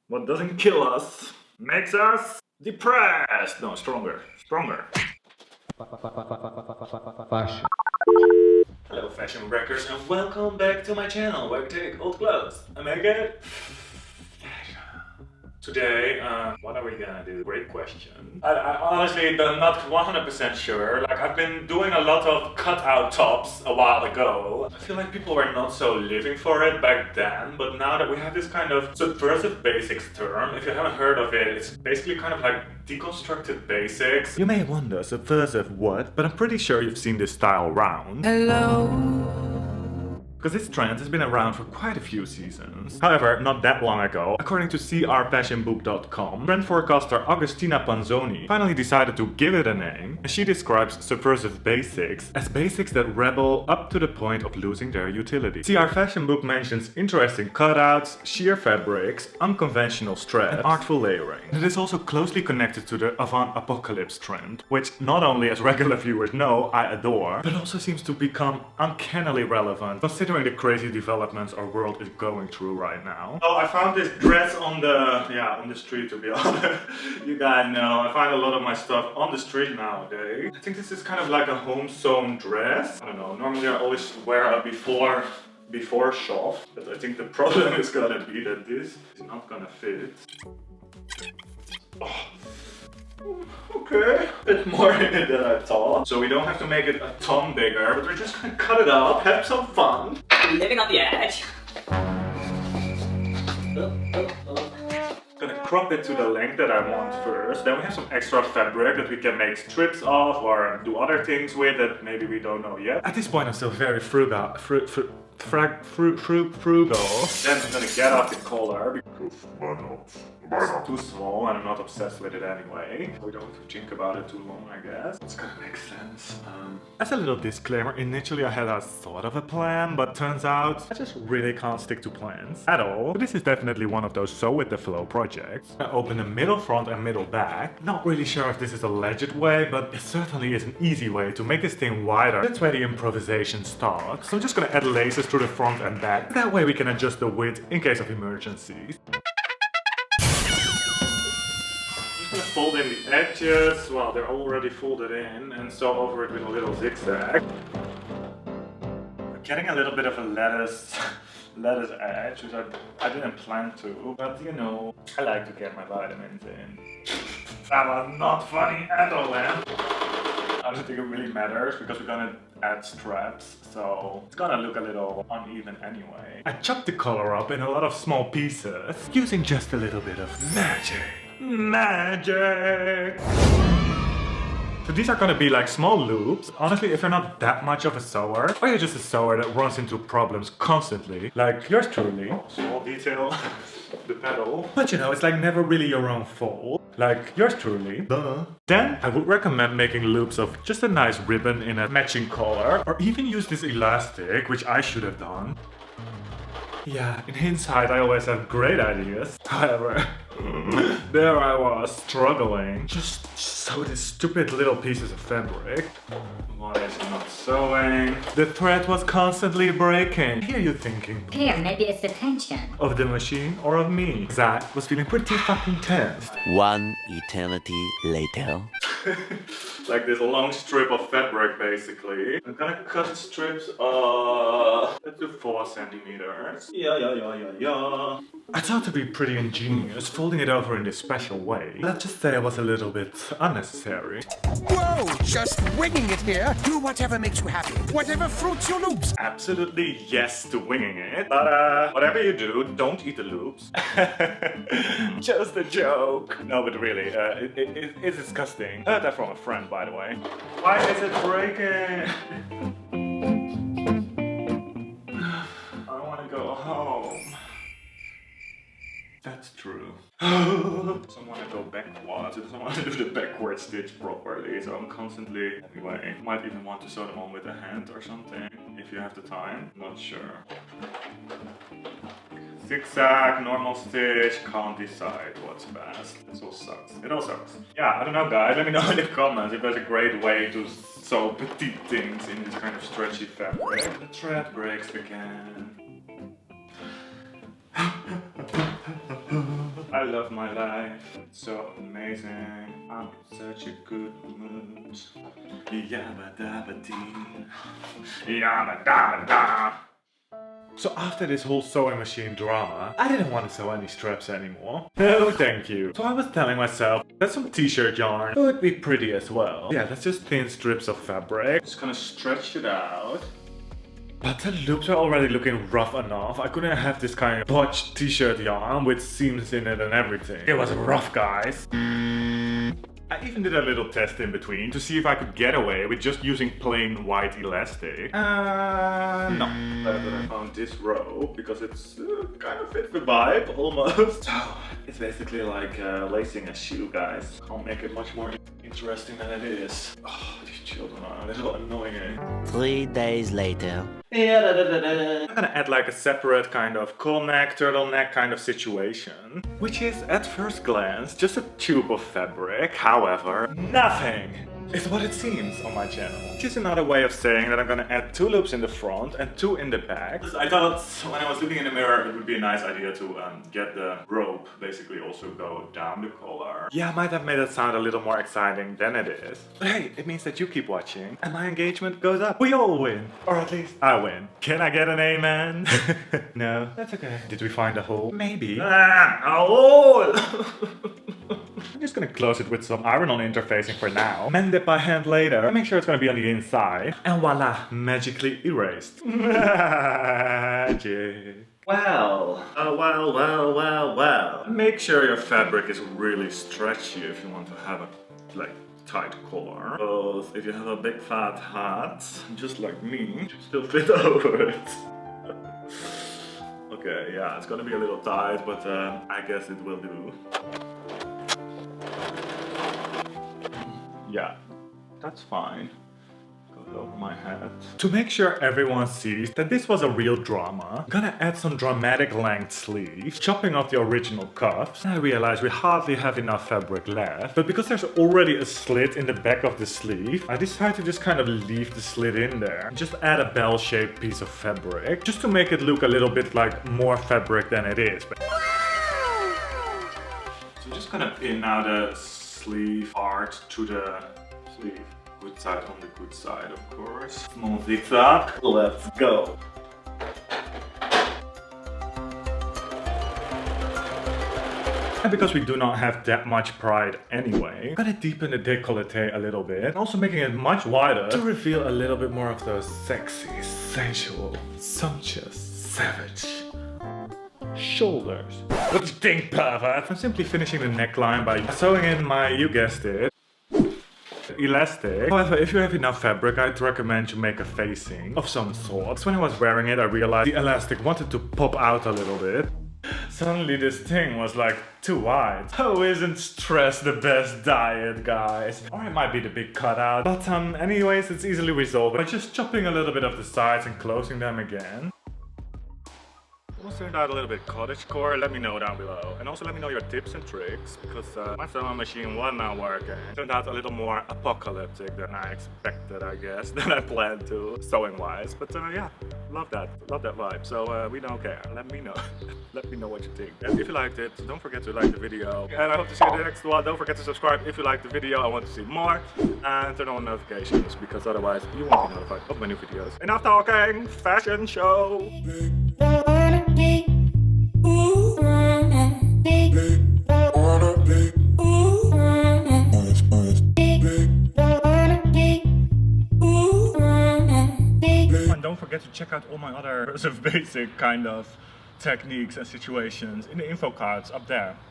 What doesn't kill us makes us depressed. No, stronger. Stronger. Fashion. Hello fashion wreckers and welcome back to my channel where we take old clothes and make it Today, what are we gonna do? Great question. I honestly am not 100% sure. Like, I've been doing a lot of cutout tops a while ago. I feel like people were not so living for it back then, but now that we have this kind of subversive basics term, if you haven't heard of it, it's basically kind of like deconstructed basics. You may wonder, subversive what? But I'm pretty sure you've seen this style around. Because this trend has been around for quite a few seasons. However, not that long ago, according to crfashionbook.com, trend forecaster Agustina Panzoni finally decided to give it a name, and she describes subversive basics as basics that rebel up to the point of losing their utility. CR Fashion Book mentions interesting cutouts, sheer fabrics, unconventional straps, and artful layering. And it is also closely connected to the avant-apocalypse trend, which not only as regular viewers know I adore, but also seems to become uncannily relevant considering the crazy developments our world is going through right now. Oh, I found this dress on the street, to be honest. You guys know, I find a lot of my stuff on the street nowadays. I think this is kind of like a home sewn dress. I don't know, normally I always wear a before shop, but I think the problem is gonna be that this is not gonna fit. Oh. Okay, a bit more in it than I thought. So we don't have to make it a ton bigger, but we're just gonna cut it up, have some fun. Living on the edge. Gonna crop it to the length that I want first. Then we have some extra fabric that we can make strips of or do other things with that maybe we don't know yet. At this point I'm still very frugal. Then I'm gonna get off the collar because why not? It's too small and I'm not obsessed with it anyway. We don't have to think about it too long, I guess. It's gonna make sense. As a little disclaimer, initially I had a sort of a plan, but turns out I just really can't stick to plans at all. But this is definitely one of those sew with the flow projects. I open the middle front and middle back. Not really sure if this is a legit way, but it certainly is an easy way to make this thing wider. That's where the improvisation starts. So I'm just gonna add laces to the front and back. That way we can adjust the width in case of emergencies. Fold in the edges, well they're already folded in, and sew over it with a little zigzag. I'm getting a little bit of a lettuce edge, which I didn't plan to, but you know, I like to get my vitamins in. That was not funny at all, man. I don't think it really matters because we're gonna add straps, so it's gonna look a little uneven anyway. I chopped the collar up in a lot of small pieces, using just a little bit of magic. Magic! So these are gonna be like small loops. Honestly, if you're not that much of a sewer, or you're just a sewer that runs into problems constantly, like yours truly, small detail, the pedal, but you know, it's like never really your own fault, like yours truly, duh. Then I would recommend making loops of just a nice ribbon in a matching color, or even use this elastic, which I should have done. Yeah, in hindsight I always have great ideas. However, there I was, struggling. Just sew these stupid little pieces of fabric. Why is it not sewing? The thread was constantly breaking. Here you're thinking, Here, maybe it's the tension. of the machine or of me? Zach was feeling pretty fucking tensed. One eternity later. Like this long strip of fabric, basically. I'm gonna cut strips let's do 4 centimeters. Yeah. I thought to be pretty ingenious, folding it over in this special way. Let's just say it was a little bit unnecessary. Whoa, just winging it here. Do whatever makes you happy. Whatever fruits your loops. Absolutely yes to winging it. But whatever you do, don't eat the loops. Just a joke. No, but really, it's disgusting. I heard that from a friend, by the way. Why is it breaking? I want to go home. That's true. Doesn't want to go backwards. It doesn't want to do the backward stitch properly. So I'm constantly, anyway, might even want to sew them on with a hand or something. If you have the time. Not sure. Zigzag, normal stitch, can't decide what's best. This all sucks. It all sucks. Yeah, I don't know guys, let me know in the comments if there's a great way to sew petite things in this kind of stretchy fabric. The thread breaks again. I love my life. It's so amazing. I'm in such a good mood. Yabba dabba dee. Yabba dabba da. So after this whole sewing machine drama, I didn't want to sew any straps anymore. No, thank you. So I was telling myself that some t-shirt yarn would be pretty as well. Yeah, that's just thin strips of fabric. Just gonna stretch it out. But the loops are already looking rough enough. I couldn't have this kind of botched t-shirt yarn with seams in it and everything. It was rough, guys. I even did a little test in between to see if I could get away with just using plain white elastic. No. But I found this rope because it's kind of fit the vibe, almost. So, it's basically like lacing a shoe, guys. I'll make it much more interesting than it is. Oh, these children are a little annoying. 3 days later. I'm gonna add like a separate kind of cowl neck, turtleneck kind of situation, which is at first glance just a tube of fabric. However, nothing is what it seems on my channel. Which is another way of saying that I'm gonna add 2 loops in the front and 2 in the back. I thought when I was looking in the mirror it would be a nice idea to get the rope basically also go down the collar. Yeah, I might have made it sound a little more exciting than it is. But hey, it means that you keep watching and my engagement goes up. We all win. Or at least I win. Can I get an amen? No, that's okay. Did we find a hole? Maybe. A hole! I'm just gonna close it with some iron-on interfacing for now. Mend it by hand later. And make sure it's gonna be on the inside. And voila, magically erased. Magic. Well. Well. Make sure your fabric is really stretchy if you want to have a, like, tight collar. Because if you have a big fat hat, just like me, you still fit over it. Okay, yeah, it's gonna be a little tight, but I guess it will do. Yeah, that's fine. Goes over my head. To make sure everyone sees that this was a real drama, I'm gonna add some dramatic length sleeves, chopping off the original cuffs. I realize we hardly have enough fabric left, but because there's already a slit in the back of the sleeve, I decided to just kind of leave the slit in there. Just add a bell-shaped piece of fabric, just to make it look a little bit like more fabric than it is. So I'm just gonna pin now the sleeve part to the sleeve. Good side on the good side, of course. Small zigzag. Let's go. And because we do not have that much pride anyway, I'm gonna deepen the décolleté a little bit, also making it much wider to reveal a little bit more of those sexy, sensual, sumptuous, savage shoulders. What do you think, pervert? I'm simply finishing the neckline by sewing in my, you guessed it, elastic. However, if you have enough fabric, I'd recommend you make a facing of some sort. So when I was wearing it, I realized the elastic wanted to pop out a little bit. Suddenly this thing was like too wide. Oh, isn't stress the best diet, guys? Or it might be the big cutout. But anyways, it's easily resolved by just chopping a little bit of the sides and closing them again. Almost turned out a little bit cottagecore. Let me know down below. And also let me know your tips and tricks, because my sewing machine was not working. Turned out a little more apocalyptic than I expected, I guess, than I planned to, sewing wise. But yeah, love that vibe. So we don't care. Let me know. Let me know what you think. And if you liked it, don't forget to like the video. And I hope to see you in the next one. Don't forget to subscribe if you liked the video. I want to see more. And turn on notifications, because otherwise you won't be notified of my new videos. Enough talking. Fashion show. And don't forget to check out all my other basic kind of techniques and situations in the info cards up there.